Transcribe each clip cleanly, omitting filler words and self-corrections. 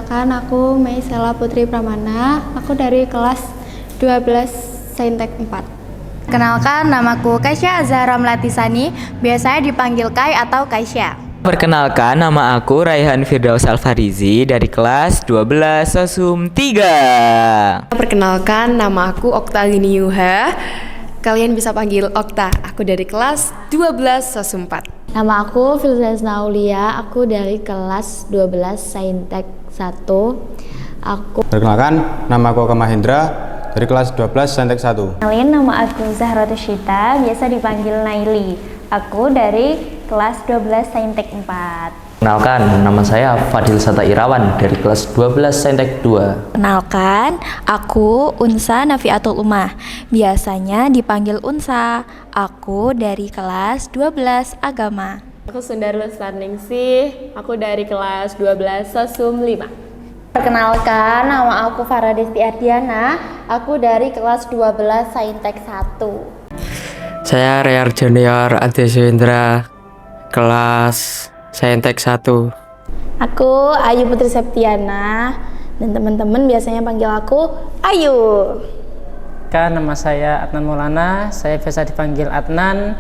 Perkenalkan, aku Maisela Putri Pramana. Aku dari kelas 12 Saintek 4. Kenalkan, namaku Kaisya Zahra Melatisani, biasanya dipanggil Kai atau Kaisya. Perkenalkan, nama aku Raihan Firdaus Alfarizi dari kelas 12 Sosum 3. Perkenalkan, nama aku Okta Lini Yuha. Kalian bisa panggil Okta. Aku dari kelas 12 Sosum 4. Nama aku Filzazna Aulia, aku dari kelas 12 Saintek 1. Perkenalkan, nama aku Kama Hendra dari kelas 12 Saintek 1. Kenalin, nama aku Zahra Tushita, biasa dipanggil Naili. Aku dari kelas 12 Saintek 4. Kenalkan, nama saya Fadil Sata Irawan dari kelas 12 Saintek 2. Kenalkan, aku Unsa Nafiatul Umah, biasanya dipanggil Unsa. Aku dari kelas 12 Agama. Aku Sundarul Sarningsih. Aku dari kelas 12 Sosum 5. Perkenalkan, nama aku Farah Desti Ardiana, aku dari kelas 12 Saintek 1. Saya Reyar Junior Adi Suindra, kelas Saintek 1. Aku Ayu Putri Septiana, dan teman-teman biasanya panggil aku Ayu. Nama saya Adnan Maulana, saya biasa dipanggil Adnan.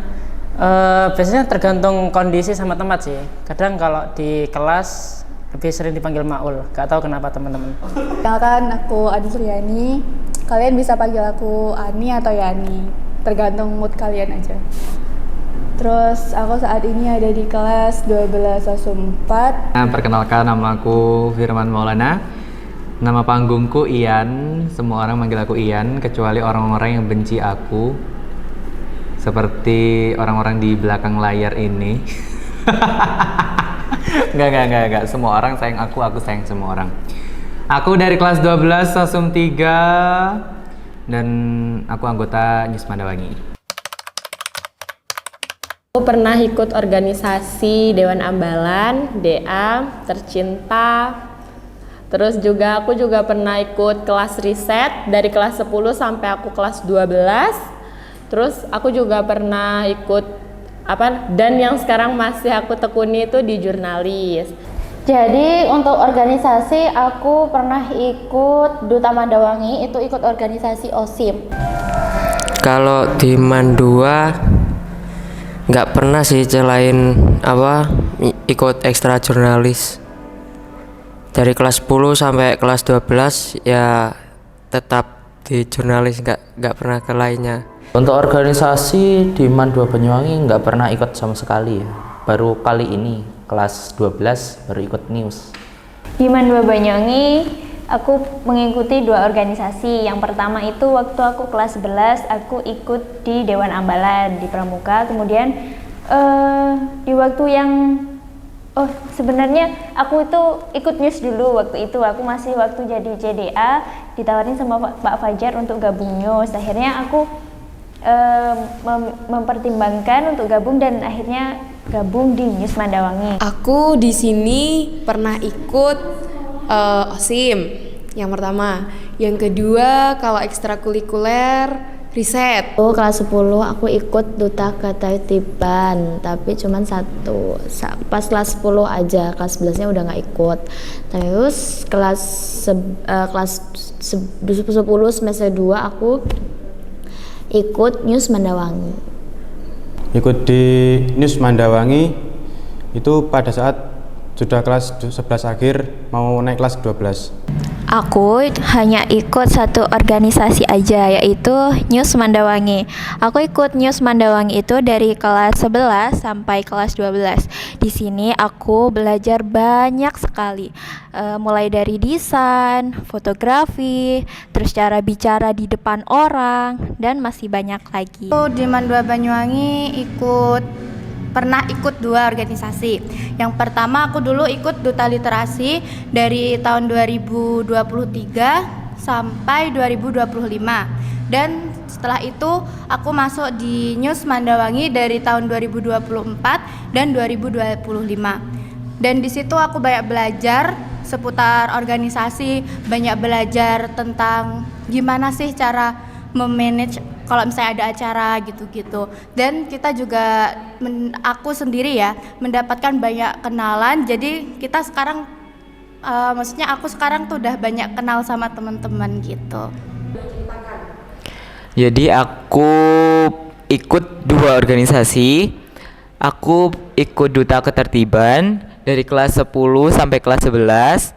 Biasanya tergantung kondisi sama tempat sih. Kadang kalau di kelas lebih sering dipanggil Maul, gak tahu kenapa teman-teman. Kenalkan, aku Adi Suryani. Kalian bisa panggil aku Ani atau Yani, tergantung mood kalian aja. Terus aku saat ini ada di kelas 12 Sosum 4. Perkenalkan, nama aku Firman Maulana. Nama panggungku Ian. Semua orang manggil aku Ian kecuali orang-orang yang benci aku, seperti orang-orang di belakang layar ini. Enggak. Semua orang sayang aku sayang semua orang. Aku dari kelas 12 Sosum 3 dan aku anggota News Mandawangi. Aku pernah ikut organisasi Dewan Ambalan, DA, Tercinta. Terus aku juga pernah ikut kelas riset dari kelas 10 sampai aku kelas 12. Terus aku juga pernah ikut dan yang sekarang masih aku tekuni itu di jurnalis. Jadi untuk organisasi aku pernah ikut Duta Mandawangi, itu ikut organisasi OSIM. Kalau di Mandua nggak pernah sih selain ikut ekstra jurnalis. Dari kelas 10 sampai kelas 12 ya tetap di jurnalis, nggak pernah ke lainnya. Untuk organisasi di Mandua Banyuwangi nggak pernah ikut sama sekali ya. Baru kali ini kelas 12 baru ikut news. Di Mandua Banyuwangi, aku mengikuti 2 organisasi. Yang pertama itu waktu aku kelas 11, aku ikut di Dewan Ambalan di Pramuka. Kemudian di waktu yang sebenarnya aku itu ikut news dulu. Waktu itu aku masih waktu jadi JDA, ditawarin sama Pak Fajar untuk gabung news. Akhirnya aku mempertimbangkan untuk gabung dan akhirnya gabung di News Mandawangi. Aku di sini pernah ikut OSIM yang pertama. Yang kedua, kalau ekstrakurikuler riset. Kelas 10 aku ikut Duta Ketertiban, tapi cuman 1. Pas kelas 10 aja, kelas 11-nya udah nggak ikut. Terus kelas 10 semester 2 aku ikut News Mandawangi. Ikut di News Mandawangi itu pada saat sudah kelas 11 akhir mau naik kelas 12. Aku hanya ikut satu organisasi aja, yaitu News Mandawangi. Aku ikut News Mandawangi itu dari kelas 11 sampai kelas 12. Di sini aku belajar banyak sekali, mulai dari desain, fotografi, terus cara bicara di depan orang, dan masih banyak lagi. Aku di Mandua Banyuwangi pernah ikut 2 organisasi. Yang pertama aku dulu ikut Duta Literasi dari tahun 2023 sampai 2025. Dan setelah itu aku masuk di News Mandawangi dari tahun 2024 dan 2025. Dan di situ aku banyak belajar seputar organisasi, banyak belajar tentang gimana sih cara memanage kalau misalnya ada acara gitu-gitu. Dan kita juga aku sendiri ya mendapatkan banyak kenalan. Jadi kita sekarang maksudnya aku sekarang tuh udah banyak kenal sama teman-teman gitu. Jadi aku ikut 2 organisasi. Aku ikut Duta Ketertiban dari kelas 10 sampai kelas 11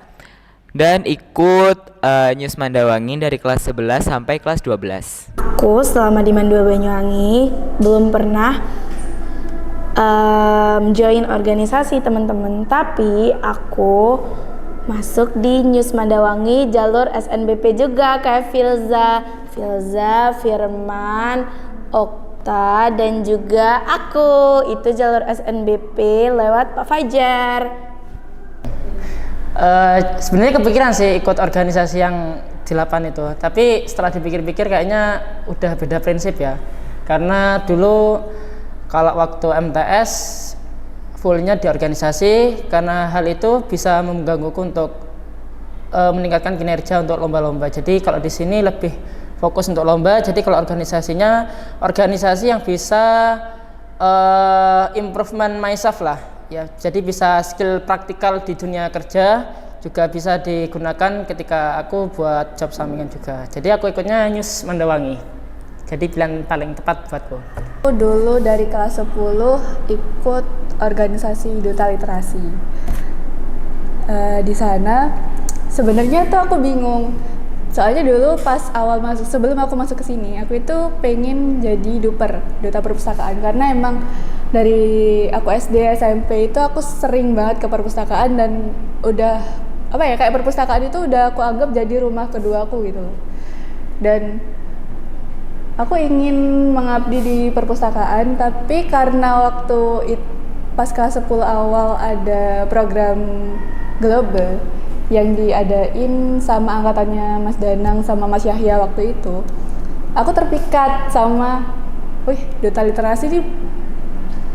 dan ikut News Mandawangi dari kelas 11 sampai kelas 12. Aku selama di Man 2 Banyuwangi belum pernah join organisasi teman-teman, tapi aku masuk di News Mandawangi jalur SNBP juga kayak Filza, Firman, Okta dan juga aku. Itu jalur SNBP lewat Pak Fajar. Sebenarnya kepikiran sih ikut organisasi yang di 8 itu, tapi setelah dipikir-pikir kayaknya udah beda prinsip ya. Karena dulu kalau waktu MTS fullnya di organisasi, karena hal itu bisa menggangguku untuk meningkatkan kinerja untuk lomba-lomba. Jadi kalau di sini lebih fokus untuk lomba. Jadi kalau organisasinya organisasi yang bisa improvement myself lah ya. Jadi bisa skill praktikal di dunia kerja juga bisa digunakan ketika aku buat job sampingan juga. Jadi aku ikutnya News Mandawangi. Jadi pilihan paling tepat buatku. Aku dulu dari kelas 10 ikut organisasi Duta Literasi. Di sana sebenarnya tuh aku bingung. Soalnya dulu pas awal masuk, sebelum aku masuk ke sini, aku itu pengen jadi duper, duta perpustakaan, karena emang dari aku SD SMP itu aku sering banget ke perpustakaan dan udah apa ya, kayak perpustakaan itu udah aku anggap jadi rumah kedua aku gitu loh. Dan aku ingin mengabdi di perpustakaan, tapi karena waktu pas kelas 10 awal ada program global yang diadain sama angkatannya Mas Danang sama Mas Yahya waktu itu, aku terpikat sama, wih, duta literasi ini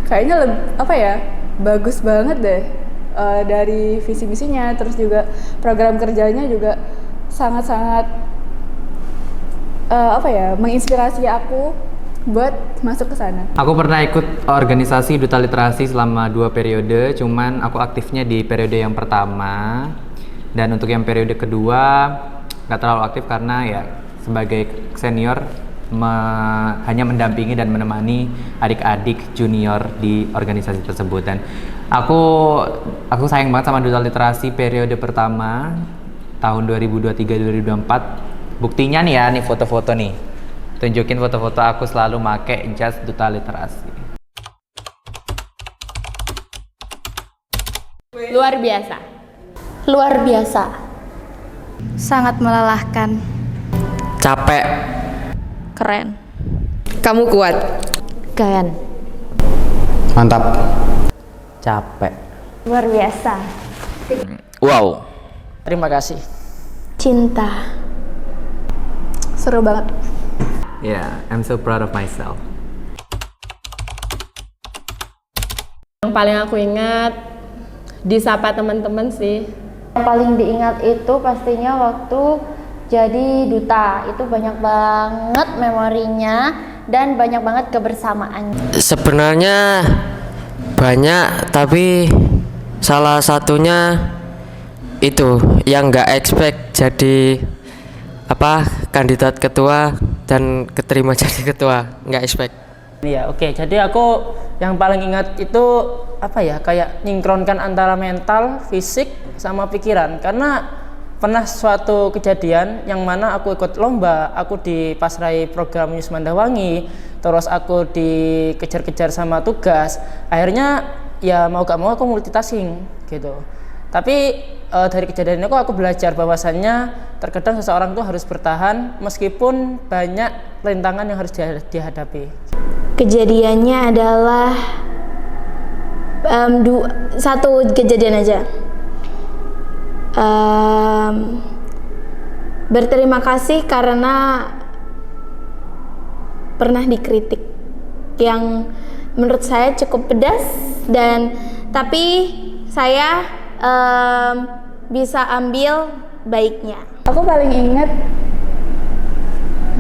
kayaknya bagus banget deh, dari visi misinya, terus juga program kerjanya juga sangat-sangat menginspirasi aku buat masuk ke sana. Aku pernah ikut organisasi Duta Literasi selama 2 periode, cuman aku aktifnya di periode yang pertama. Dan untuk yang periode kedua nggak terlalu aktif karena ya sebagai senior hanya mendampingi dan menemani adik-adik junior di organisasi tersebut. Dan aku sayang banget sama Duta Literasi periode pertama tahun 2023-2024. Buktinya nih ya, nih foto-foto nih. Tunjukin foto-foto aku selalu make jas Duta Literasi. Luar biasa. Luar biasa. Sangat melelahkan. Capek. Keren. Kamu kuat. Keren. Mantap. Capek. Luar biasa. Wow. Terima kasih. Cinta. Seru banget. Yeah, I'm so proud of myself. Yang paling aku ingat disapa teman-teman sih. Yang paling diingat itu pastinya waktu jadi duta. Itu banyak banget memorinya dan banyak banget kebersamaannya. Sebenarnya banyak, tapi salah satunya itu yang nggak expect jadi kandidat ketua dan keterima jadi ketua, nggak expect. Iya, oke. Jadi aku yang paling ingat itu kayak nyingkronkan antara mental, fisik, sama pikiran. Karena pernah suatu kejadian yang mana aku ikut lomba, aku dipasrai program News Mandawangi, terus aku dikejar-kejar sama tugas. Akhirnya ya mau gak mau aku multitasking gitu. Tapi dari kejadian itu aku belajar bahwasannya terkadang seseorang tuh harus bertahan meskipun banyak rintangan yang harus dihadapi. Kejadiannya adalah satu kejadian aja. Berterima kasih karena pernah dikritik yang menurut saya cukup pedas, tapi saya bisa ambil baiknya. Aku paling ingat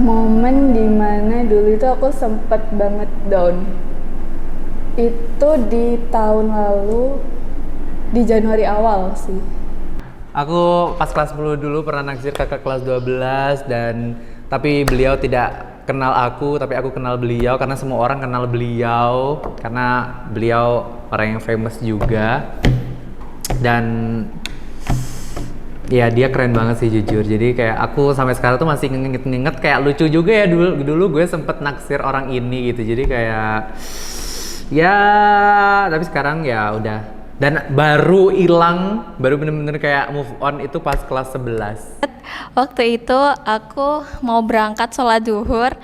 momen dimana dulu itu aku sempet banget down. Itu di tahun lalu, di Januari awal sih. Aku pas kelas 10 dulu pernah naksir kakak kelas 12 dan tapi beliau tidak kenal aku, tapi aku kenal beliau karena semua orang kenal beliau karena beliau orang yang famous juga. Dan ya dia keren banget sih jujur. Jadi kayak aku sampai sekarang tuh masih nginget kayak lucu juga ya dulu gue sempet naksir orang ini gitu. Jadi kayak ya tapi sekarang ya udah. Dan baru hilang, baru bener-bener kayak move on itu pas kelas 11. Waktu itu aku mau berangkat sholat duhur,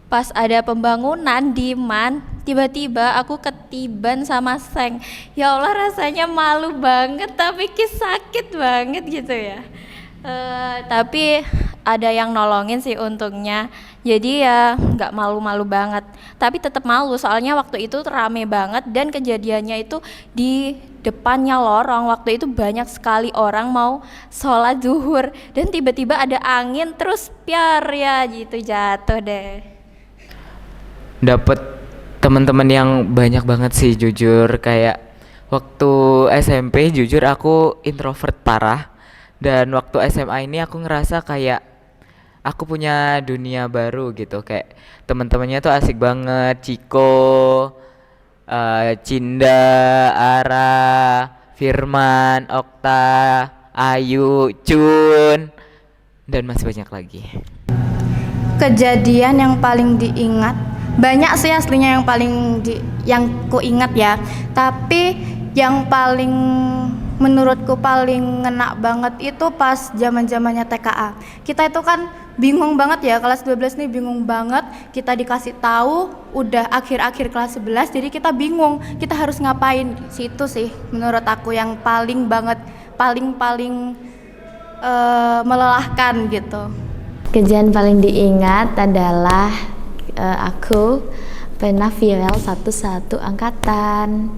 pas ada pembangunan di MAN, tiba-tiba aku ketiban sama seng. Ya Allah, rasanya malu banget tapi sakit banget gitu ya. Tapi ada yang nolongin sih untungnya, jadi ya nggak malu-malu banget, tapi tetap malu soalnya waktu itu rame banget dan kejadiannya itu di depannya lorong. Waktu itu banyak sekali orang mau sholat zuhur dan tiba-tiba ada angin terus piar ya gitu, jatuh deh. Dapet teman-teman yang banyak banget sih jujur. Kayak waktu SMP jujur aku introvert parah, dan waktu SMA ini aku ngerasa kayak aku punya dunia baru gitu. Kayak teman-temannya tuh asik banget, Ciko, Cinda, Ara, Firman, Okta, Ayu, Cun, dan masih banyak lagi. Kejadian yang paling diingat banyak sih aslinya, yang ku ingat ya, tapi yang paling menurutku paling ngena banget itu pas zaman-zamannya TKA. Kita itu kan bingung banget ya, kelas 12 nih bingung banget. Kita dikasih tahu udah akhir-akhir kelas 11, jadi kita bingung kita harus ngapain. Situ sih menurut aku yang paling melelahkan gitu. Kejadian paling diingat adalah aku pernah viral satu angkatan.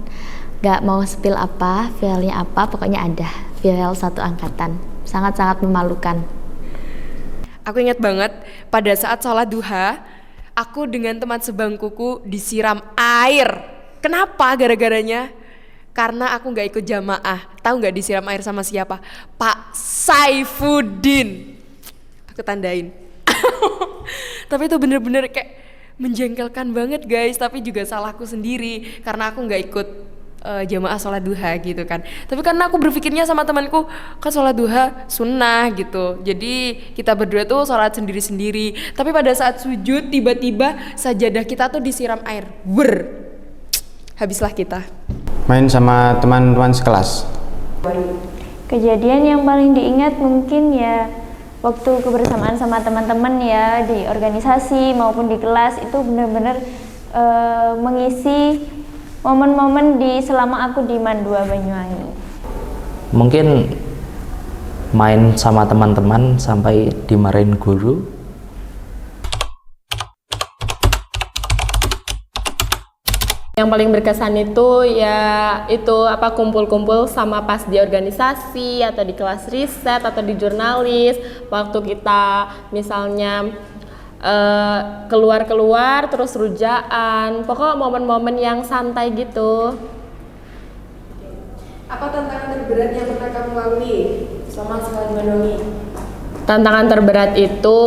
Gak mau spill apa, viralnya apa, pokoknya ada viral satu angkatan. Sangat-sangat memalukan. Aku ingat banget pada saat sholat duha, aku dengan teman sebangkuku disiram air. Kenapa gara-garanya? Karena aku gak ikut jamaah. Tahu gak disiram air sama siapa? Pak Saifuddin. Aku tandain. Tapi itu bener-bener kayak menjengkelkan banget guys. Tapi juga salahku sendiri karena aku gak ikut jamaah sholat duha gitu kan. Tapi karena aku berpikirnya sama temanku, kan sholat duha sunnah gitu, jadi kita berdua tuh sholat sendiri-sendiri. Tapi pada saat sujud tiba-tiba sajadah kita tuh disiram air, habislah kita. Main sama teman-teman sekelas. Kejadian yang paling diingat mungkin ya waktu kebersamaan sama teman-teman ya di organisasi maupun di kelas, itu benar-benar mengisi momen-momen selama aku di MAN 2 Banyuwangi. Mungkin main sama teman-teman sampai dimarahin guru. Yang paling berkesan itu ya itu kumpul-kumpul sama pas di organisasi atau di kelas riset atau di jurnalis. Waktu kita misalnya keluar terus rujaan, pokok momen-momen yang santai gitu. Apa tantangan terberat yang pernah kamu lalui selama sekolah di Banyuwangi? Tantangan terberat itu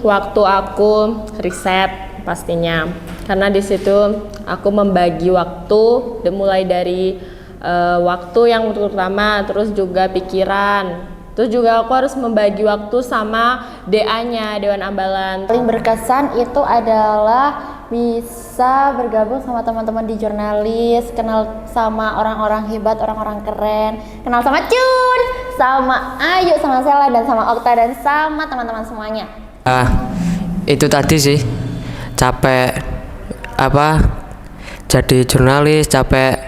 waktu aku riset pastinya, karena di situ aku membagi waktu mulai dari waktu yang terutama, terus juga pikiran. Terus juga aku harus membagi waktu sama DA-nya, Dewan Ambalan. Paling berkesan itu adalah bisa bergabung sama teman-teman di jurnalis, kenal sama orang-orang hebat, orang-orang keren, kenal sama Cun, sama Ayu, sama Sela, dan sama Okta, dan sama teman-teman semuanya. Itu tadi sih, capek jadi jurnalis, capek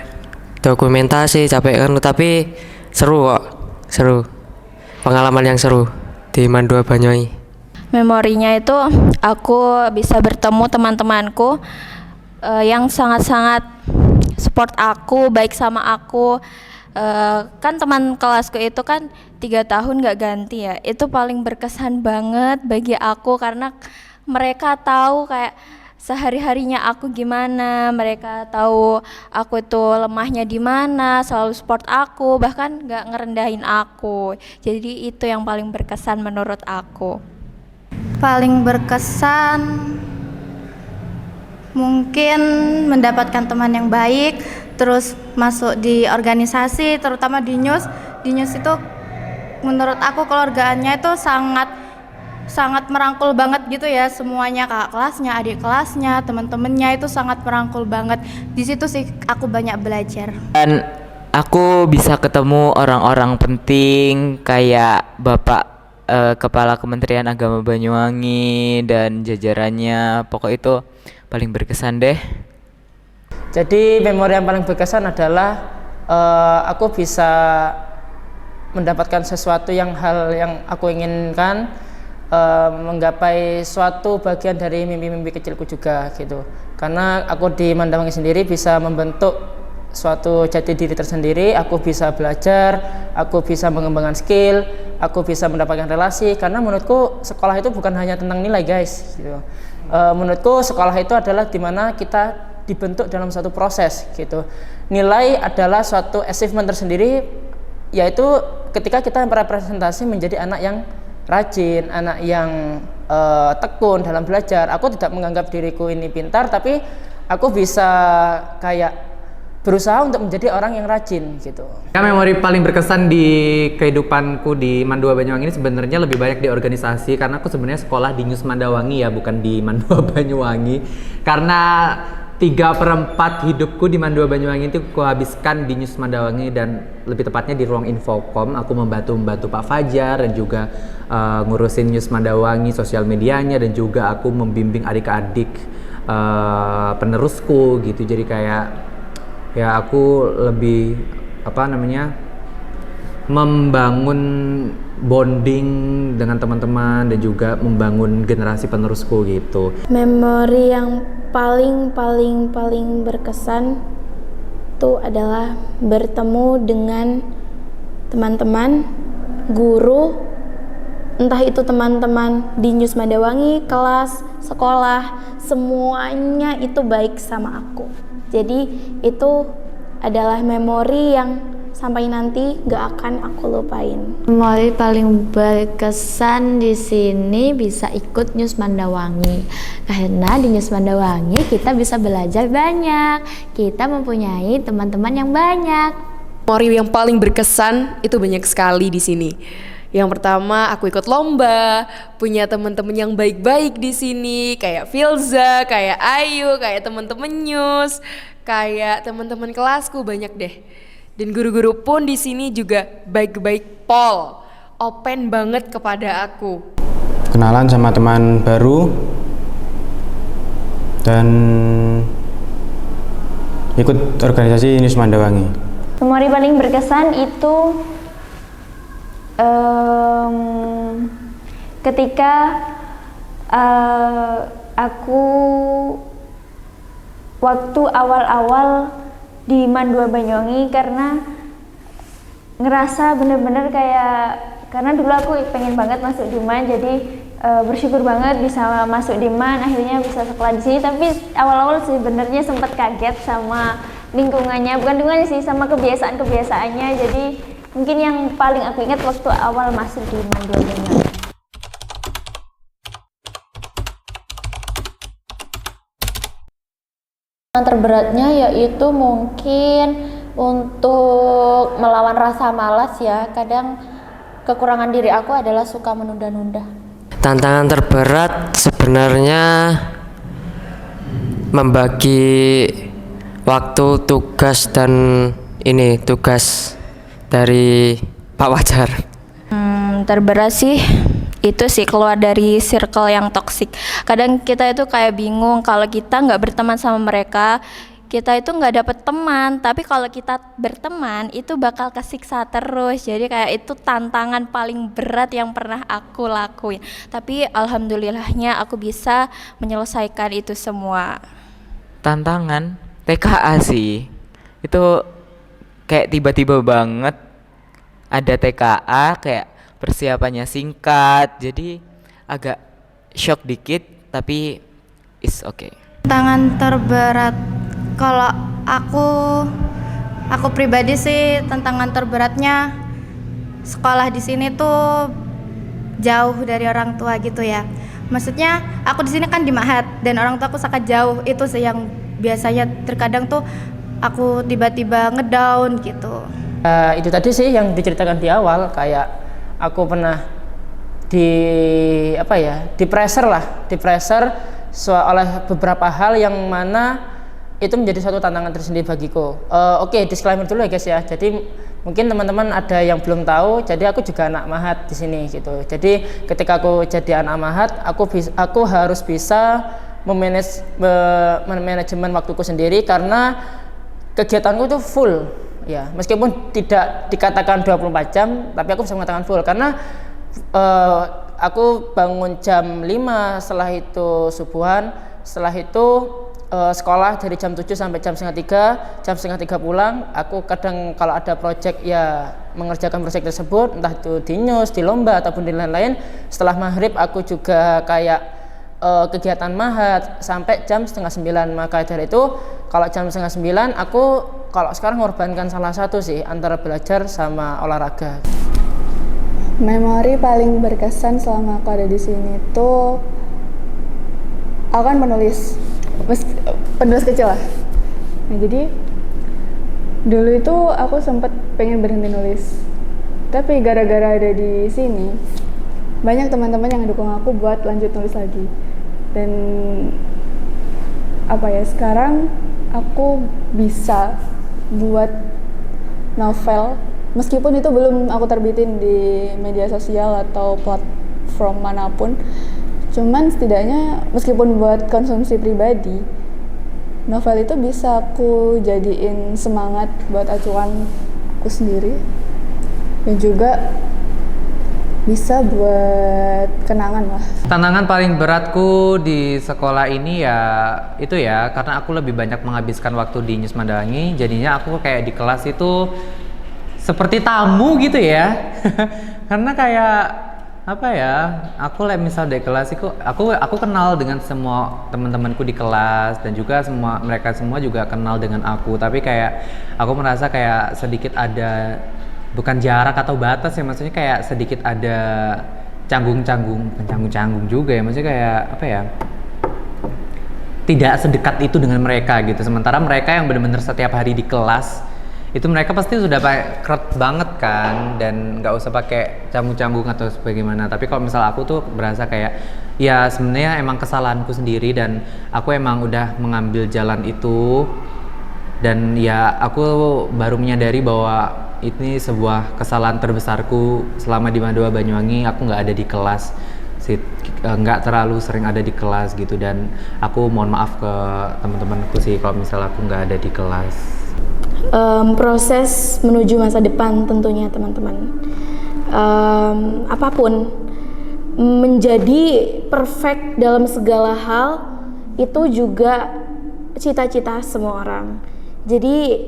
dokumentasi, capek kan, tapi seru kok, seru. Pengalaman yang seru di MAN 2 Banyuwangi. Memorinya itu aku bisa bertemu teman-temanku yang sangat-sangat support aku, baik sama aku. Kan teman kelasku itu kan 3 tahun gak ganti ya. Itu paling berkesan banget bagi aku karena mereka tahu kayak sehari-harinya aku gimana, mereka tahu aku tuh lemahnya di mana, selalu support aku, bahkan nggak ngerendahin aku. Jadi itu yang paling berkesan menurut aku. Paling berkesan mungkin mendapatkan teman yang baik, terus masuk di organisasi, terutama di News. Di News itu menurut aku keluargaannya itu sangat merangkul banget gitu ya, semuanya, kakak kelasnya, adik kelasnya, teman-temannya itu sangat merangkul banget. Di situ sih aku banyak belajar. Dan aku bisa ketemu orang-orang penting kayak Bapak Kepala Kementerian Agama Banyuwangi dan jajarannya. Pokok itu paling berkesan deh. Jadi memori yang paling berkesan adalah aku bisa mendapatkan sesuatu hal yang aku inginkan, menggapai suatu bagian dari mimpi-mimpi kecilku juga gitu. Karena aku di Mandawangi sendiri bisa membentuk suatu jati diri tersendiri, aku bisa belajar, aku bisa mengembangkan skill, aku bisa mendapatkan relasi. Karena menurutku sekolah itu bukan hanya tentang nilai guys gitu. Menurutku sekolah itu adalah dimana kita dibentuk dalam suatu proses gitu. Nilai adalah suatu achievement tersendiri, yaitu ketika kita merepresentasi menjadi anak yang rajin, anak yang tekun dalam belajar. Aku tidak menganggap diriku ini pintar, tapi aku bisa kayak berusaha untuk menjadi orang yang rajin gitu. Ya, memori paling berkesan di kehidupanku di Mandua Banyuwangi ini sebenarnya lebih banyak di organisasi, karena aku sebenarnya sekolah di News Mandawangi ya, bukan di Mandua Banyuwangi. Karena 3/4 hidupku di Mandua Banyuwangi itu kuhabiskan di News Mandawangi, dan lebih tepatnya di ruang infokom. Aku membantu Pak Fajar dan juga ngurusin News Mandawangi, sosial medianya, dan juga aku membimbing adik-adik penerusku gitu. Jadi kayak ya aku lebih membangun bonding dengan teman-teman dan juga membangun generasi penerusku gitu. Memori yang paling berkesan itu adalah bertemu dengan teman-teman, guru, entah itu teman-teman di News Mandawangi, kelas, sekolah, semuanya itu baik sama aku. Jadi itu adalah memori yang sampai nanti gak akan aku lupain. Memori paling berkesan di sini bisa ikut News Mandawangi. Karena di News Mandawangi kita bisa belajar banyak. Kita mempunyai teman-teman yang banyak. Memori yang paling berkesan itu banyak sekali di sini. Yang pertama, aku ikut lomba, punya teman-teman yang baik-baik di sini, kayak Filza, kayak Ayu, kayak teman-teman News, kayak teman-teman kelasku, banyak deh. Dan guru-guru pun di sini juga baik-baik pol, open banget kepada aku. Kenalan sama teman baru dan ikut organisasi News Mandawangi. Memori paling berkesan itu ketika aku waktu awal-awal di Mandua Banyuwangi, karena ngerasa bener-bener kayak, karena dulu aku pengen banget masuk di MAN, jadi bersyukur banget bisa masuk di MAN, akhirnya bisa sekolah di sini. Tapi awal-awal sebenarnya sempat kaget sama lingkungannya, bukan lingkungannya sih, sama kebiasaan-kebiasaannya. Jadi mungkin yang paling aku ingat waktu awal masuk di Mandua Banyuwangi. Yang terberatnya yaitu mungkin untuk melawan rasa malas ya. Kadang kekurangan diri aku adalah suka menunda-nunda. Tantangan terberat sebenarnya membagi waktu tugas dan tugas dari Pak Wajar. Terberat sih itu sih keluar dari circle yang toksik. Kadang kita itu kayak bingung kalau kita nggak berteman sama mereka, kita itu nggak dapet teman. Tapi kalau kita berteman itu bakal kesiksa terus. Jadi kayak itu tantangan paling berat yang pernah aku lakuin. Tapi alhamdulillahnya aku bisa menyelesaikan itu semua. Tantangan TKA sih itu kayak tiba-tiba banget ada TKA, kayak persiapannya singkat, jadi agak shock dikit, tapi it's okay. Tantangan terberat kalau aku pribadi sih, tantangan terberatnya sekolah di sini tuh jauh dari orang tua gitu ya. Maksudnya aku di sini kan di Ma'had dan orang tua aku sangat jauh. Itu sih yang biasanya terkadang tuh aku tiba-tiba ngedown gitu. Itu tadi sih yang diceritakan di awal, kayak aku pernah di pressure oleh beberapa hal yang mana itu menjadi suatu tantangan tersendiri bagiku. Oke, disclaimer dulu ya guys ya. Jadi mungkin teman-teman ada yang belum tahu, jadi aku juga anak Ma'had di sini gitu. Jadi ketika aku jadi anak Ma'had, aku harus bisa manajemen waktuku sendiri karena kegiatanku itu full ya. Meskipun tidak dikatakan 24 jam, tapi aku bisa mengatakan full karena aku bangun jam 5, setelah itu subuhan, setelah itu sekolah dari jam 7 sampai jam setengah 3, jam setengah 3 pulang. Aku kadang kalau ada project ya mengerjakan project tersebut, entah itu di news, di lomba ataupun di lain-lain. Setelah maghrib aku juga kayak kegiatan Ma'had sampai jam setengah 9. Maka dari itu kalau jam setengah 9 aku kalau sekarang mengorbankan salah satu sih antara belajar sama olahraga. Memori paling berkesan selama aku ada di sini tuh aku kan penulis kecil lah. Nah, jadi dulu itu aku sempat pengen berhenti nulis, tapi gara-gara ada di sini banyak teman-teman yang dukung aku buat lanjut nulis lagi. Dan sekarang aku bisa buat novel meskipun itu belum aku terbitin di media sosial atau platform manapun. Cuman setidaknya meskipun buat konsumsi pribadi, novel itu bisa aku jadiin semangat buat acuanku sendiri dan juga bisa buat kenangan lah. Tantangan paling beratku di sekolah ini ya itu ya, karena aku lebih banyak menghabiskan waktu di News Mandawangi, jadinya aku kayak di kelas itu seperti tamu gitu ya. Karena kayak aku misal di kelas itu aku kenal dengan semua teman-temanku di kelas dan juga mereka semua juga kenal dengan aku, tapi kayak aku merasa kayak sedikit ada bukan jarak atau batas ya, maksudnya kayak sedikit ada canggung juga ya, maksudnya kayak tidak sedekat itu dengan mereka gitu. Sementara mereka yang benar-benar setiap hari di kelas itu mereka pasti sudah pakai keret banget kan, dan nggak usah pakai canggung atau sebagaimana. Tapi kalau misal aku tuh berasa kayak ya sebenarnya emang kesalahanku sendiri dan aku emang udah mengambil jalan itu, dan ya aku baru menyadari bahwa ini sebuah kesalahan terbesarku selama di Madua Banyuwangi. Aku nggak ada di kelas, nggak terlalu sering ada di kelas gitu, dan aku mohon maaf ke teman-temanku sih kalau misal aku nggak ada di kelas. Proses menuju masa depan tentunya teman-teman, apapun menjadi perfect dalam segala hal itu juga cita-cita semua orang. Jadi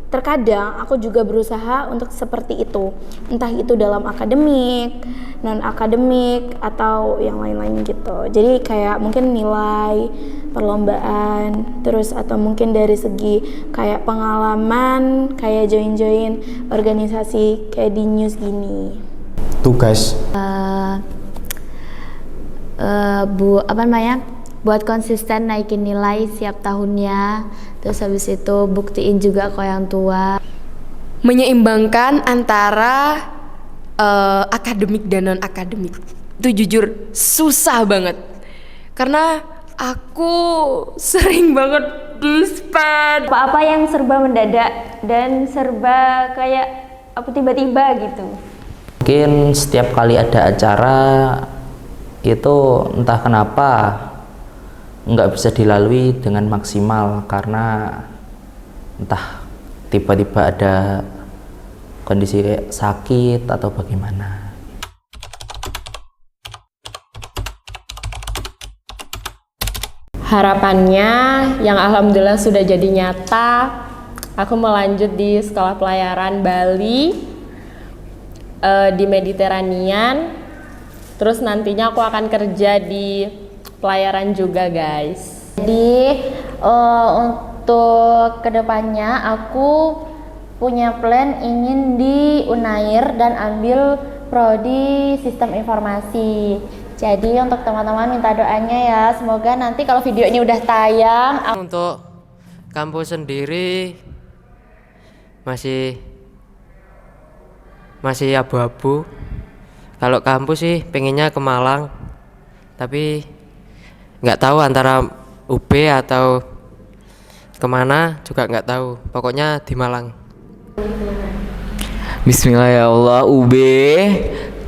terkadang aku juga berusaha untuk seperti itu, entah itu dalam akademik, non akademik atau yang lain-lain gitu. Jadi kayak mungkin nilai perlombaan, terus atau mungkin dari segi kayak pengalaman, kayak join organisasi kayak di news gini. Tugas buat konsisten naikin nilai setiap tahunnya, terus habis itu buktiin juga ke orang tua, menyeimbangkan antara akademik dan non akademik. Itu jujur susah banget karena aku sering banget dispend. Apa-apa yang serba mendadak dan serba kayak apa tiba-tiba gitu. Mungkin setiap kali ada acara itu entah kenapa nggak bisa dilalui dengan maksimal karena entah tiba-tiba ada kondisi kayak sakit atau bagaimana. Harapannya yang alhamdulillah sudah jadi nyata, aku melanjut di sekolah pelayaran Bali di Mediterranean. Terus nantinya aku akan kerja di pelayaran juga guys. Jadi untuk kedepannya aku punya plan ingin di Unair dan ambil prodi sistem informasi. Jadi untuk teman-teman minta doanya ya, semoga nanti kalau video ini udah tayang. Untuk kampus sendiri masih abu-abu. Kalau kampus sih pengennya ke Malang, tapi nggak tahu antara UB atau kemana juga nggak tahu. Pokoknya di Malang. Bismillah ya Allah, UB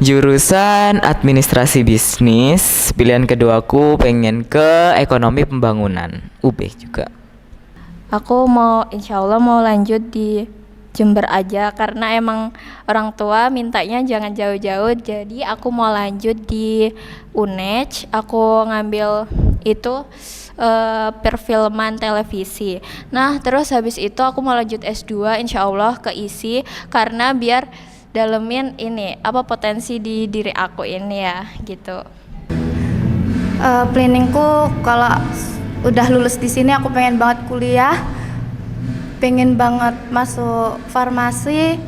jurusan administrasi bisnis. Pilihan keduaku pengen ke ekonomi pembangunan, UB juga. Aku insya Allah mau lanjut di Jember aja karena emang orang tua mintanya jangan jauh-jauh, jadi aku mau lanjut di UNED. Aku ngambil itu perfilman televisi. Nah terus habis itu aku mau lanjut S2 insya Allah ke ISI karena biar dalemin ini potensi di diri aku ini ya gitu. Planningku kalau udah lulus di sini aku pengen banget kuliah, pengen banget masuk farmasi.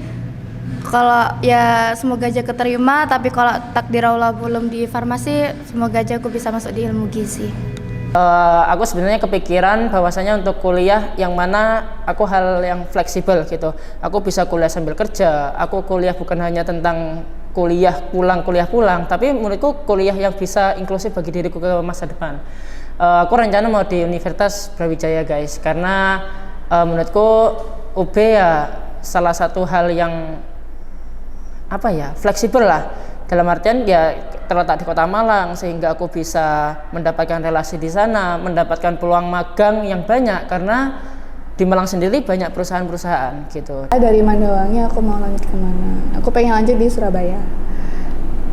Kalau ya semoga aja keterima, tapi kalau takdir Allah belum di farmasi, semoga aja aku bisa masuk di ilmu gizi. Aku sebenarnya kepikiran bahwasanya untuk kuliah yang mana aku hal yang fleksibel gitu. Aku bisa kuliah sambil kerja. Aku kuliah bukan hanya tentang kuliah pulang, tapi menurutku kuliah yang bisa inklusif bagi diriku ke masa depan. Aku rencana mau di Universitas Brawijaya guys, karena menurutku UB ya salah satu hal yang fleksibel lah, dalam artian ya terletak di Kota Malang sehingga aku bisa mendapatkan relasi di sana, mendapatkan peluang magang yang banyak karena di Malang sendiri banyak perusahaan-perusahaan gitu. Dari Mandawangi aku mau lanjut kemana? Aku pengen lanjut di Surabaya.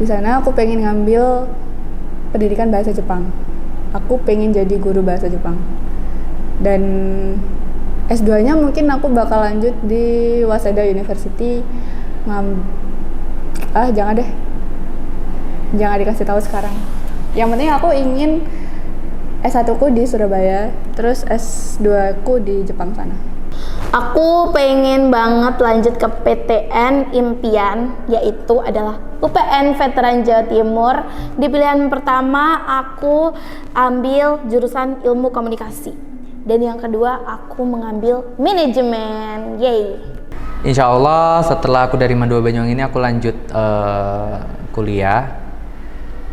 Di sana aku pengen ngambil pendidikan bahasa Jepang. Aku pengen jadi guru bahasa Jepang. Dan S2-nya mungkin aku bakal lanjut di Waseda University. Jangan dikasih tahu sekarang. Yang penting aku ingin S1-ku di Surabaya, terus S2-ku di Jepang sana. Aku pengen banget lanjut ke PTN impian, yaitu adalah UPN Veteran Jawa Timur. Di pilihan pertama aku ambil jurusan ilmu komunikasi, dan yang kedua aku mengambil manajemen. Yeay. Insya Allah setelah aku dari Mandua Banyuwangi ini aku lanjut kuliah,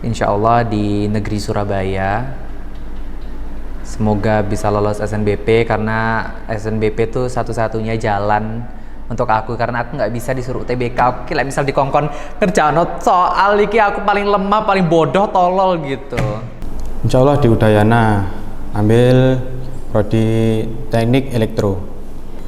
insya Allah di negeri Surabaya. Semoga bisa lolos SNBP karena SNBP itu satu-satunya jalan untuk aku, karena aku nggak bisa disuruh UTBK. Aku kira misal dikongkon kerjaan soal iki aku paling lemah, paling bodoh, tolol gitu. Insya Allah di Udayana ambil prodi teknik elektro.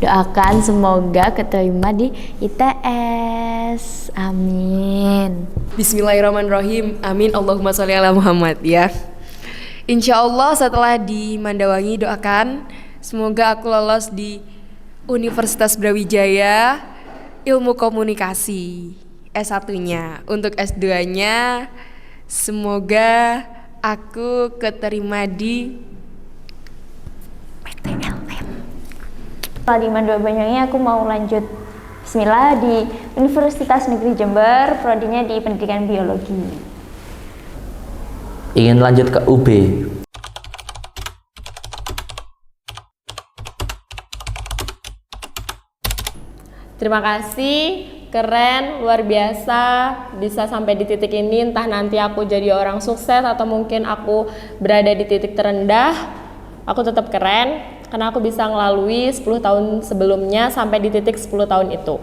Doakan semoga keterima di ITS. Amin. Bismillahirrahmanirrahim. Amin. Allahumma sholli ala Muhammad ya. Insya Allah setelah di Mandawangi doakan semoga aku lolos di Universitas Brawijaya Ilmu Komunikasi S1-nya. Untuk S2-nya semoga aku keterima di PTLM. Di Mandua Banyuwangi aku mau lanjut Bismillah di Universitas Negeri Jember, prodinya di Pendidikan Biologi. Ingin lanjut ke UB. Terima kasih, keren, luar biasa bisa sampai di titik ini. Entah nanti aku jadi orang sukses atau mungkin aku berada di titik terendah, aku tetap keren karena aku bisa ngelalui 10 tahun sebelumnya sampai di titik 10 tahun itu.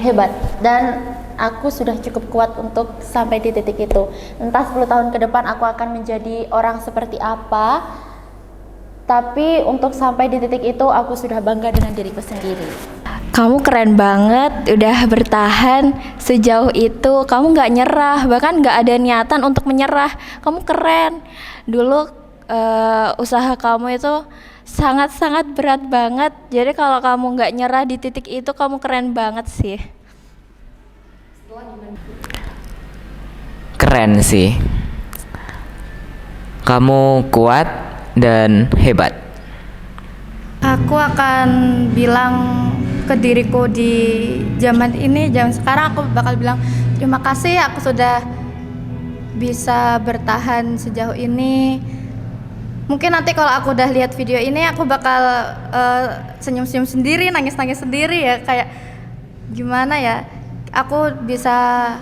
Hebat, dan aku sudah cukup kuat untuk sampai di titik itu. Entah 10 tahun ke depan aku akan menjadi orang seperti apa, tapi untuk sampai di titik itu aku sudah bangga dengan diriku sendiri. Kamu keren banget, udah bertahan sejauh itu. Kamu nggak nyerah, bahkan nggak ada niatan untuk menyerah. Kamu keren. Dulu usaha kamu itu sangat-sangat berat banget. Jadi kalau kamu nggak nyerah di titik itu, kamu keren banget sih. Keren sih. Kamu kuat, dan hebat. Aku akan bilang ke diriku di zaman ini, zaman sekarang, aku bakal bilang terima kasih aku sudah bisa bertahan sejauh ini. Mungkin nanti kalau aku udah lihat video ini aku bakal senyum-senyum sendiri, nangis-nangis sendiri ya, kayak gimana ya, aku bisa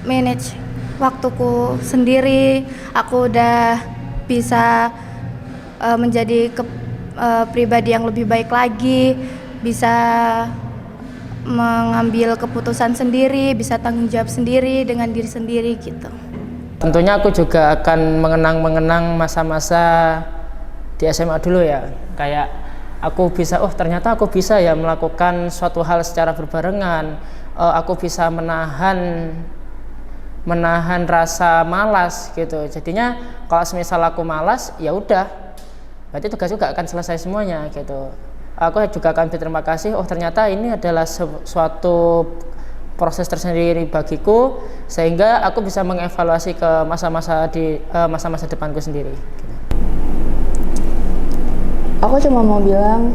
manage waktuku sendiri, aku udah bisa menjadi pribadi yang lebih baik lagi, bisa mengambil keputusan sendiri, bisa tanggung jawab sendiri dengan diri sendiri gitu. Tentunya aku juga akan mengenang masa-masa di SMA dulu ya, kayak aku bisa, oh ternyata aku bisa ya melakukan suatu hal secara berbarengan, aku bisa menahan rasa malas gitu. Jadinya kalau semisal aku malas, ya udah, berarti tugas juga akan selesai semuanya gitu. Aku juga akan berterima kasih, oh ternyata ini adalah suatu proses tersendiri bagiku, sehingga aku bisa mengevaluasi ke masa-masa depanku sendiri gitu. Aku cuma mau bilang,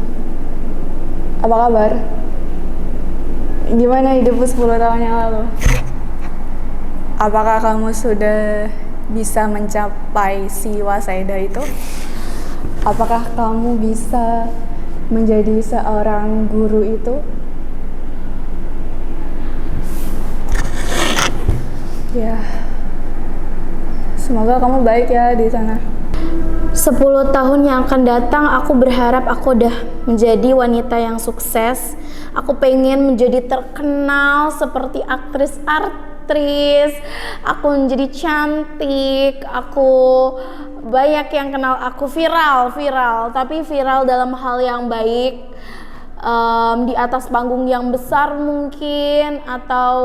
apa kabar? Gimana hidupmu 10 tahun yang lalu? Apakah kamu sudah bisa mencapai si Wasaida itu? Apakah kamu bisa menjadi seorang guru itu? Ya, semoga kamu baik ya di sana. 10 tahun yang akan datang, aku berharap aku udah menjadi wanita yang sukses. Aku pengen menjadi terkenal seperti aktris-artis. Aku menjadi cantik. Aku banyak yang kenal aku, viral. Tapi viral dalam hal yang baik. Di atas panggung yang besar mungkin, atau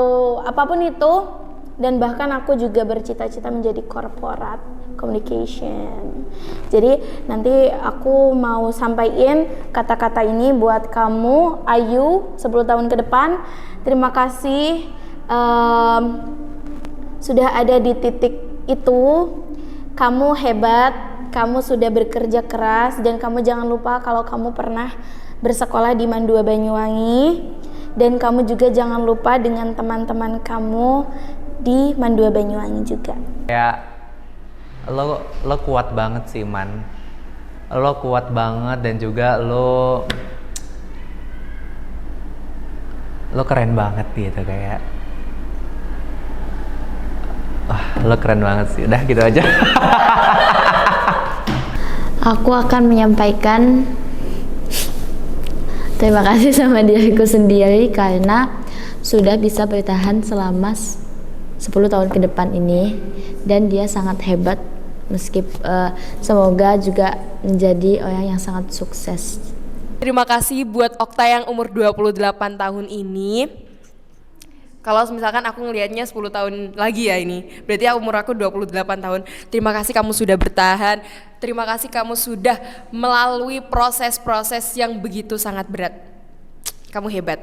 apapun itu. Dan bahkan aku juga bercita-cita menjadi corporate communication. Jadi nanti aku mau sampaikan kata-kata ini buat kamu, Ayu, 10 tahun ke depan. Terima kasih sudah ada di titik itu. Kamu hebat, kamu sudah bekerja keras, dan kamu jangan lupa kalau kamu pernah bersekolah di MAN 2 Banyuwangi, dan kamu juga jangan lupa dengan teman-teman kamu di MAN 2 Banyuwangi juga. Ya, lo kuat banget sih, Man. Lo kuat banget, dan juga lo keren banget gitu, kayak lo keren banget sih. Udah gitu aja. Aku akan menyampaikan terima kasih sama diriku sendiri karena sudah bisa bertahan selama 10 tahun ke depan ini, dan dia sangat hebat, semoga juga menjadi orang yang sangat sukses. Terima kasih buat Okta yang umur 28 tahun ini. Kalau misalkan aku ngelihatnya 10 tahun lagi ya ini, berarti umur aku 28 tahun. Terima kasih kamu sudah bertahan. Terima kasih kamu sudah melalui proses-proses yang begitu sangat berat. Kamu hebat.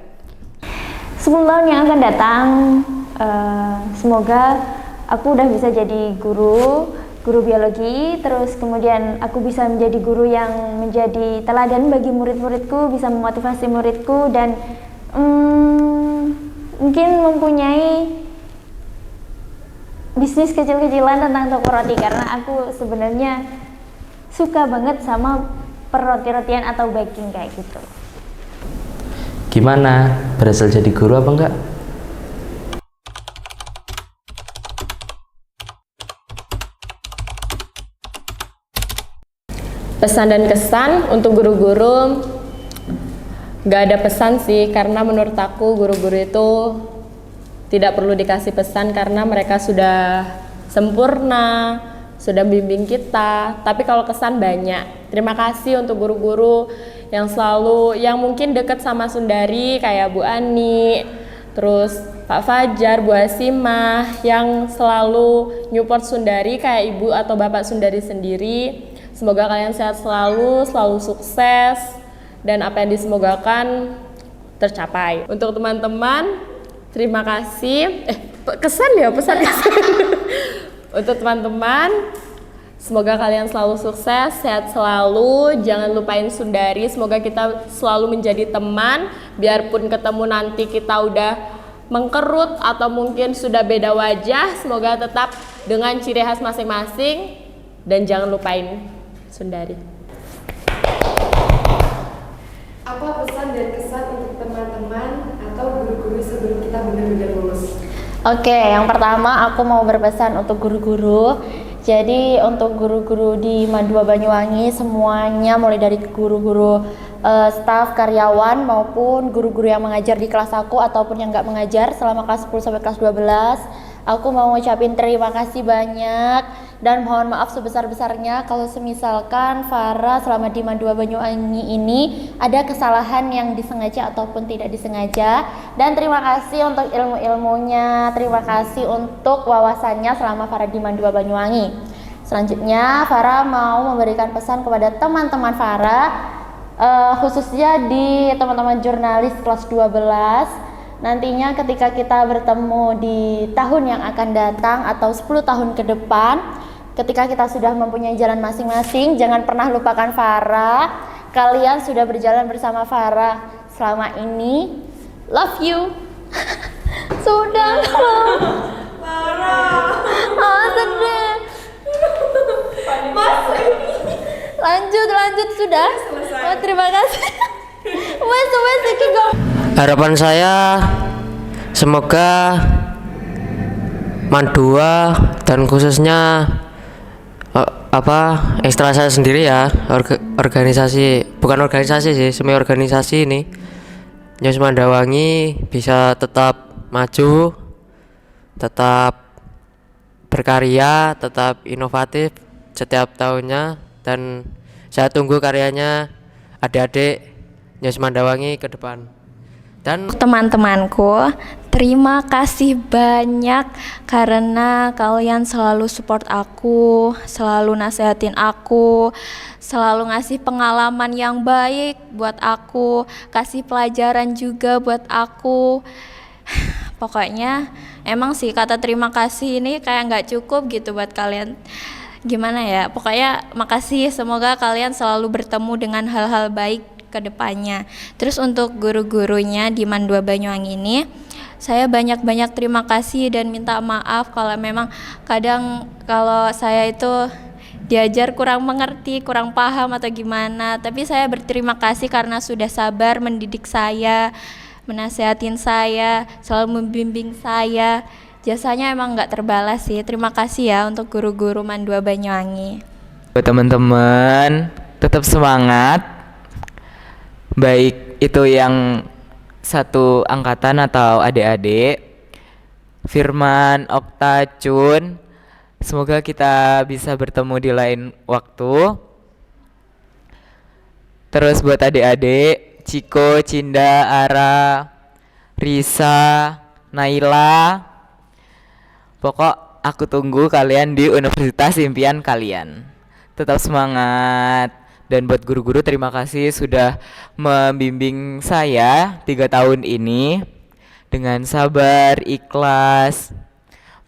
10 tahun yang akan datang, semoga aku udah bisa jadi guru biologi, terus kemudian aku bisa menjadi guru yang menjadi teladan bagi murid-muridku, bisa memotivasi muridku, dan mungkin mempunyai bisnis kecil-kecilan tentang toko roti, karena aku sebenarnya suka banget sama perroti-rotian atau baking kayak gitu. Gimana? Berhasil jadi guru apa enggak? Pesan dan kesan untuk guru-guru, gak ada pesan sih, karena menurut aku guru-guru itu tidak perlu dikasih pesan karena mereka sudah sempurna, sudah bimbing kita. Tapi kalau kesan banyak. Terima kasih untuk guru-guru yang selalu, yang mungkin dekat sama Sundari kayak Bu Ani, terus Pak Fajar, Bu Asimah, yang selalu nyupport Sundari kayak Ibu atau Bapak Sundari sendiri. Semoga kalian sehat selalu sukses, dan apa yang disemogakan tercapai. Untuk teman-teman, terima kasih. Kesan ya, pesan. Untuk teman-teman, Semoga kalian selalu sukses, sehat selalu, jangan lupain Sundari. Semoga kita selalu menjadi teman, biarpun ketemu nanti kita udah mengkerut atau mungkin sudah beda wajah, semoga tetap dengan ciri khas masing-masing dan jangan lupain Sundari. Apa pesan dan kesan untuk teman-teman atau guru-guru sebelum kita benar-benar lulus? Oke, yang pertama aku mau berpesan untuk guru-guru. Jadi untuk guru-guru di Madua Banyuwangi semuanya, mulai dari guru-guru staf, karyawan maupun guru-guru yang mengajar di kelas aku ataupun yang nggak mengajar selama kelas 10 sampai kelas 12, aku mau ngucapin terima kasih banyak dan mohon maaf sebesar-besarnya kalau semisalkan Farah selama di Madua Banyuwangi ini ada kesalahan yang disengaja ataupun tidak disengaja. Dan terima kasih untuk ilmu-ilmunya, terima kasih untuk wawasannya selama Farah di Madua Banyuwangi. Selanjutnya Farah mau memberikan pesan kepada teman-teman Farah, khususnya di teman-teman jurnalis kelas 12. Nantinya ketika kita bertemu di tahun yang akan datang atau 10 tahun ke depan, ketika kita sudah mempunyai jalan masing-masing, jangan pernah lupakan Farah. Kalian sudah berjalan bersama Farah selama ini. Love you. Sudah. Farah. Sedih. Lanjut sudah. Oh, terima kasih. Wes iki go. Harapan saya semoga Madua dan khususnya ekstra saya sendiri ya, organisasi, bukan organisasi sih, semi organisasi ini News Mandawangi bisa tetap maju, tetap berkarya, tetap inovatif setiap tahunnya, dan saya tunggu karyanya adik-adik News Mandawangi ke depan. Dan teman-temanku, terima kasih banyak karena kalian selalu support aku, selalu nasehatin aku, selalu ngasih pengalaman yang baik buat aku, kasih pelajaran juga buat aku. Pokoknya emang sih kata terima kasih ini kayak nggak cukup gitu buat kalian. Gimana ya, pokoknya makasih, semoga kalian selalu bertemu dengan hal-hal baik ke depannya. Terus untuk guru-gurunya di Madua Banyuwangi ini, saya banyak-banyak terima kasih dan minta maaf kalau memang kadang kalau saya itu diajar kurang mengerti, kurang paham atau gimana. Tapi saya berterima kasih karena sudah sabar mendidik saya, menasehatin saya, selalu membimbing saya. Jasanya emang nggak terbalas sih. Terima kasih ya untuk guru-guru Madua Banyuwangi. Buat teman-teman, tetap semangat. Baik itu yang satu angkatan atau adik-adik, Firman, Okta, Cun, semoga kita bisa bertemu di lain waktu. Terus buat adik-adik, Ciko, Cinda, Ara, Risa, Naila, pokok aku tunggu kalian di universitas impian kalian. Tetap semangat. Dan buat guru-guru, terima kasih sudah membimbing saya 3 tahun ini dengan sabar, ikhlas.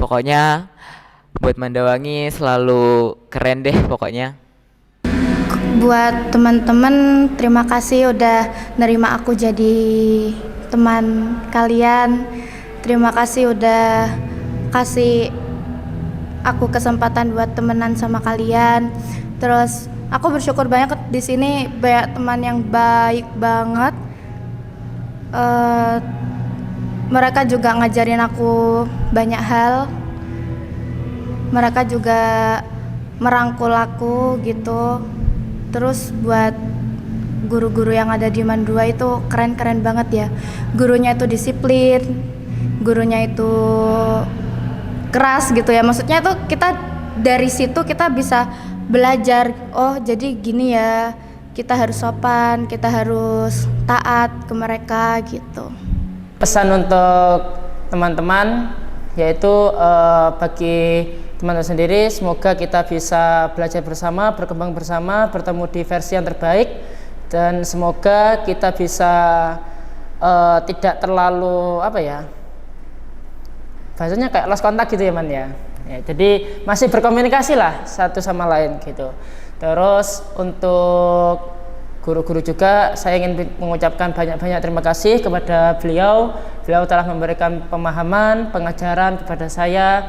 Pokoknya buat Mandawangi selalu keren deh pokoknya. Buat teman-teman, terima kasih udah nerima aku jadi teman kalian. Terima kasih udah kasih aku kesempatan buat temenan sama kalian. Terus aku bersyukur banyak di sini, banyak teman yang baik banget. Mereka juga ngajarin aku banyak hal. Mereka juga merangkul aku gitu. Terus buat guru-guru yang ada di Mandua itu keren-keren banget ya. Gurunya itu disiplin, gurunya itu keras gitu ya. Maksudnya tuh kita dari situ kita bisa belajar, oh jadi gini ya, kita harus sopan, kita harus taat ke mereka gitu. Pesan untuk teman-teman yaitu bagi teman-teman sendiri, semoga kita bisa belajar bersama, berkembang bersama, bertemu di versi yang terbaik, dan semoga kita bisa tidak terlalu bahasanya kayak lost contact gitu ya Man ya. Ya, jadi masih berkomunikasi lah satu sama lain gitu. Terus untuk guru-guru juga saya ingin mengucapkan banyak-banyak terima kasih kepada beliau. Beliau telah memberikan pemahaman, pengajaran kepada saya,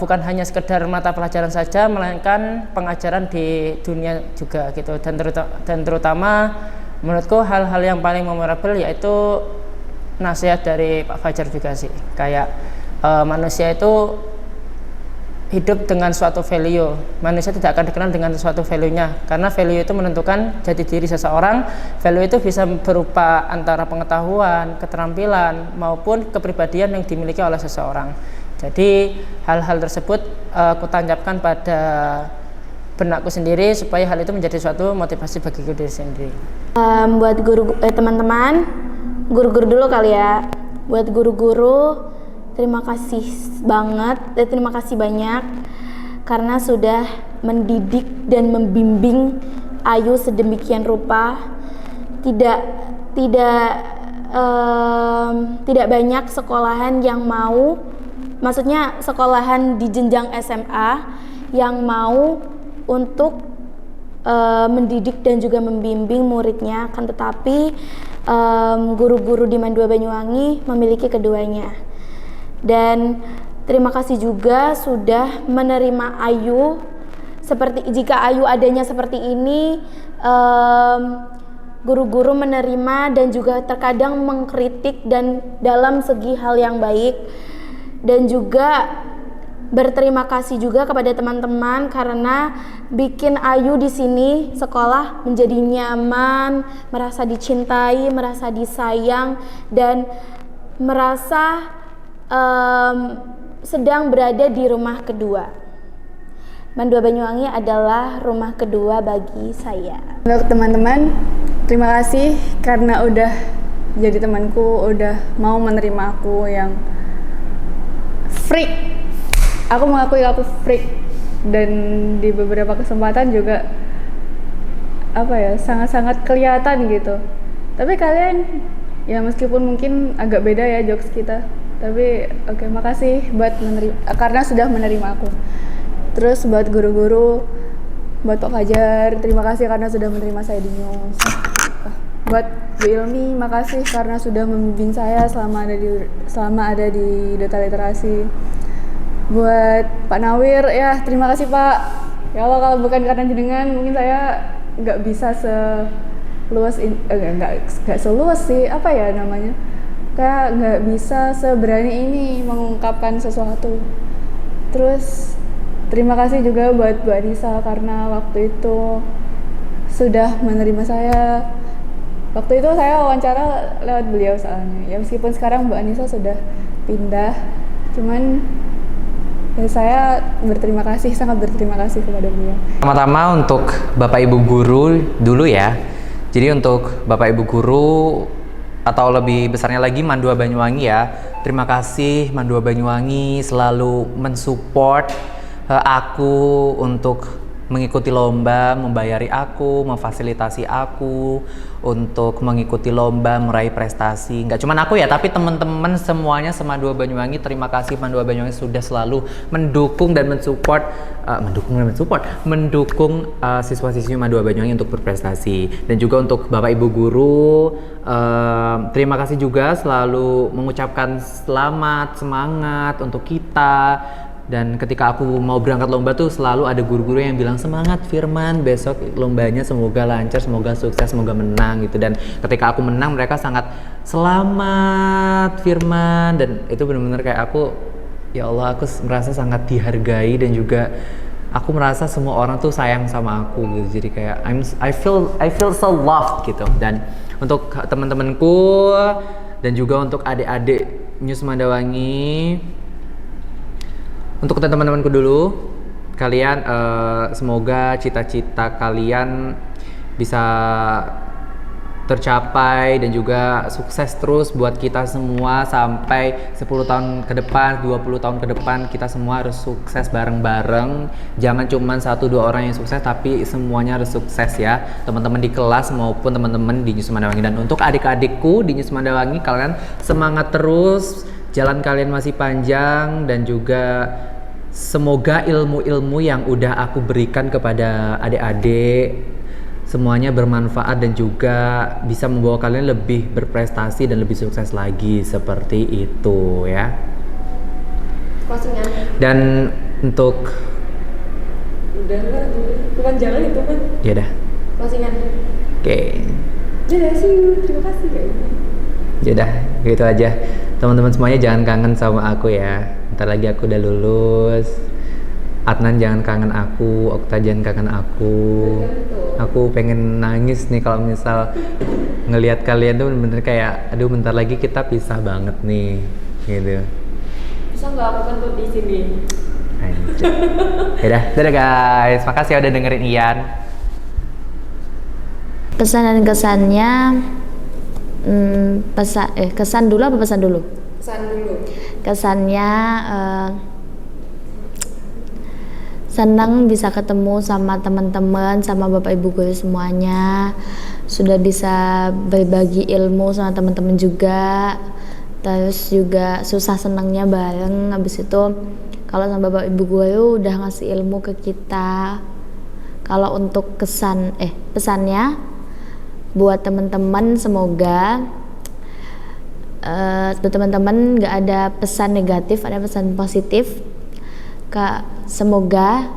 bukan hanya sekedar mata pelajaran saja, melainkan pengajaran di dunia juga gitu. Dan terutama menurutku hal-hal yang paling memorable yaitu nasihat dari Pak Fajar juga sih. Kayak manusia itu hidup dengan suatu value. Manusia tidak akan dikenal dengan suatu value-nya, karena value itu menentukan jati diri seseorang. Value itu bisa berupa antara pengetahuan, keterampilan, maupun kepribadian yang dimiliki oleh seseorang. Jadi hal-hal tersebut aku tancapkan pada benakku sendiri supaya hal itu menjadi suatu motivasi bagi diri sendiri. Buat teman-teman, guru-guru dulu kali ya. Buat guru-guru, terima kasih banget, terima kasih banyak karena sudah mendidik dan membimbing Ayu sedemikian rupa. Tidak banyak sekolahan yang mau, maksudnya sekolahan di jenjang SMA yang mau untuk mendidik dan juga membimbing muridnya, kan tetapi guru-guru di Man 2 Banyuwangi memiliki keduanya. Dan terima kasih juga sudah menerima Ayu. Seperti jika Ayu adanya seperti ini, guru-guru menerima dan juga terkadang mengkritik dan dalam segi hal yang baik. Dan juga berterima kasih juga kepada teman-teman karena bikin Ayu di sini sekolah menjadi nyaman, merasa dicintai, merasa disayang, dan merasa sedang berada di rumah kedua. Man 2 Banyuwangi adalah rumah kedua bagi saya. Untuk teman-teman, terima kasih karena udah jadi temanku, udah mau menerima aku yang freak. Aku mengakui aku freak, dan di beberapa kesempatan juga sangat-sangat kelihatan gitu. Tapi kalian ya meskipun mungkin agak beda ya jokes kita, tapi oke, makasih buat karena sudah menerima aku. Terus buat guru-guru, buat Pak Fajar, terima kasih karena sudah menerima saya di News. Buat Bu Ilmi, makasih karena sudah membimbing saya selama ada di Duta Literasi. Buat Pak Nawir, ya terima kasih Pak. Ya Allah, kalau bukan karena jenengan mungkin saya nggak bisa seluas nggak seluas sih, kayak nggak bisa seberani ini mengungkapkan sesuatu. Terus terima kasih juga buat Bu Anissa karena waktu itu sudah menerima saya. Waktu itu saya wawancara lewat beliau soalnya. Ya meskipun sekarang Bu Anissa sudah pindah, cuman ya saya sangat berterima kasih kepada beliau. Pertama-tama untuk Bapak Ibu Guru dulu ya. Jadi untuk Bapak Ibu Guru atau lebih besarnya lagi Man 2 Banyuwangi ya, terima kasih Man 2 Banyuwangi selalu mensupport aku untuk mengikuti lomba, membayari aku, memfasilitasi aku untuk mengikuti lomba, meraih prestasi. Nggak cuma aku ya, tapi teman-teman semuanya Man 2 Banyuwangi, terima kasih Man 2 Banyuwangi sudah selalu mendukung dan mensupport siswa-siswi Man 2 Banyuwangi untuk berprestasi. Dan juga untuk Bapak Ibu Guru, terima kasih juga selalu mengucapkan selamat, semangat untuk kita. Dan ketika aku mau berangkat lomba tuh selalu ada guru-guru yang bilang, semangat Firman, besok lombanya semoga lancar, semoga sukses, semoga menang gitu. Dan ketika aku menang mereka sangat selamat Firman, dan itu benar-benar kayak aku, ya Allah, aku merasa sangat dihargai dan juga aku merasa semua orang tuh sayang sama aku gitu. Jadi kayak I feel so loved gitu. Dan untuk teman-temanku dan juga untuk adik-adik News Mandawangi, untuk teman-temanku dulu, kalian semoga cita-cita kalian bisa tercapai dan juga sukses terus buat kita semua sampai 10 tahun ke depan, 20 tahun ke depan, kita semua harus sukses bareng-bareng. Jangan cuma 1-2 orang yang sukses, tapi semuanya harus sukses ya, teman-teman di kelas maupun teman-teman di News Mandawangi. Dan untuk adik-adikku di News Mandawangi, kalian semangat terus, jalan kalian masih panjang, dan juga Semoga ilmu-ilmu yang udah aku berikan kepada adik-adik semuanya bermanfaat dan juga bisa membawa kalian lebih berprestasi dan lebih sukses lagi seperti itu ya. Closingan. Dan untuk Udah lah, bukan jalan itu kan. ya udah. Closingan. Oke. Dadah, see you. Terima kasih guys. Ya udah, gitu aja. Teman-teman semuanya jangan kangen sama aku ya. Ntar lagi aku udah lulus. Adnan jangan kangen aku, Okta jangan kangen aku. Aku pengen nangis nih kalau misal ngelihat kalian tuh bener-bener kayak, aduh bentar lagi kita pisah banget nih, gitu. Bisa nggak aku kan tuh di sini? Anjir. Yaudah, dadah guys. Makasih ya udah dengerin Ian. Pesan dan kesannya, kesan dulu apa pesan dulu? Pesan dulu. Kesannya senang bisa ketemu sama teman-teman, sama bapak ibu guru semuanya. Sudah bisa berbagi ilmu sama teman-teman juga. Terus juga susah senangnya bareng. Habis itu kalau sama bapak ibu guru udah ngasih ilmu ke kita. Kalau untuk pesannya buat teman-teman, semoga teman-teman nggak ada pesan negatif, ada pesan positif. Semoga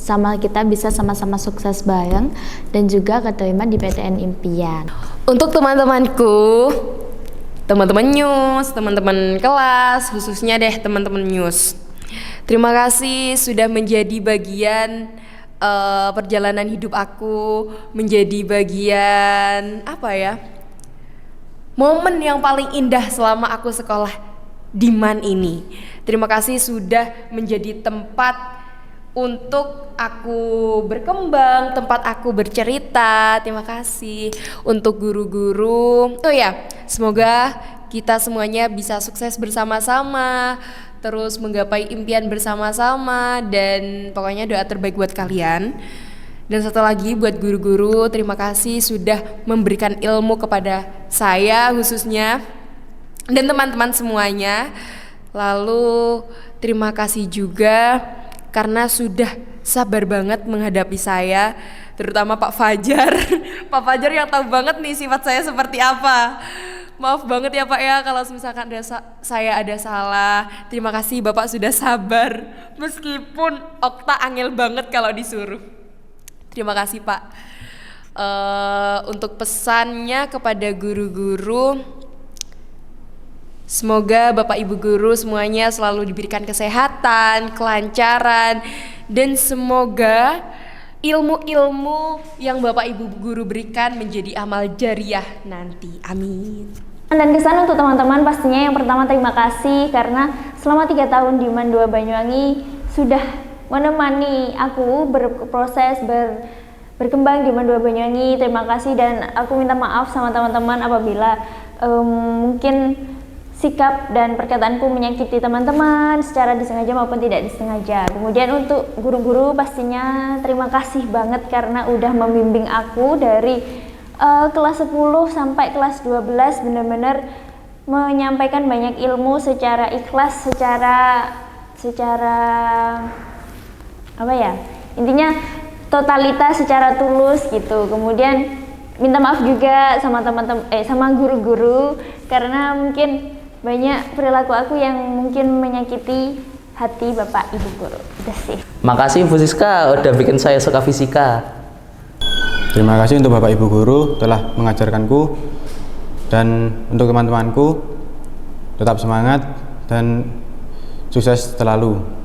sama kita bisa sama-sama sukses bareng dan juga keterima di PTN Impian. Untuk teman-temanku, teman-teman News, teman-teman kelas, khususnya deh teman-teman News, terima kasih sudah menjadi bagian perjalanan hidup aku, menjadi bagian momen yang paling indah selama aku sekolah di MAN ini. Terima kasih sudah menjadi tempat untuk aku berkembang, tempat aku bercerita. Terima kasih untuk guru-guru. Oh ya, semoga kita semuanya bisa sukses bersama-sama, terus menggapai impian bersama-sama, dan pokoknya doa terbaik buat kalian. Dan satu lagi buat guru-guru, terima kasih sudah memberikan ilmu kepada saya khususnya dan teman-teman semuanya. Lalu terima kasih juga karena sudah sabar banget menghadapi saya, terutama Pak Fajar. Pak Fajar yang tahu banget nih sifat saya seperti apa. Maaf banget ya Pak ya kalau misalkan saya ada salah. Terima kasih Bapak sudah sabar meskipun Okta angel banget kalau disuruh. Terima kasih Pak. Untuk pesannya kepada guru-guru, semoga Bapak Ibu guru semuanya selalu diberikan kesehatan, kelancaran, dan semoga ilmu-ilmu yang Bapak Ibu guru berikan menjadi amal jariah nanti. Amin. Dan kesan untuk teman-teman pastinya yang pertama terima kasih karena selama 3 tahun di MAN 2 Banyuwangi sudah menemani aku berproses berkembang di MAN 2 Banyuwangi. Terima kasih dan aku minta maaf sama teman-teman apabila mungkin sikap dan perkataanku menyakiti teman-teman secara disengaja maupun tidak disengaja. Kemudian untuk guru-guru pastinya terima kasih banget karena udah membimbing aku dari kelas 10 sampai kelas 12, benar-benar menyampaikan banyak ilmu secara ikhlas, secara intinya totalitas, secara tulus gitu. Kemudian minta maaf juga sama teman-teman sama guru-guru karena mungkin banyak perilaku aku yang mungkin menyakiti hati Bapak Ibu guru. Udah sih. Makasih Bu Siska udah bikin saya suka fisika. Terima kasih untuk Bapak Ibu guru telah mengajarkanku, dan untuk teman-temanku tetap semangat dan sukses selalu.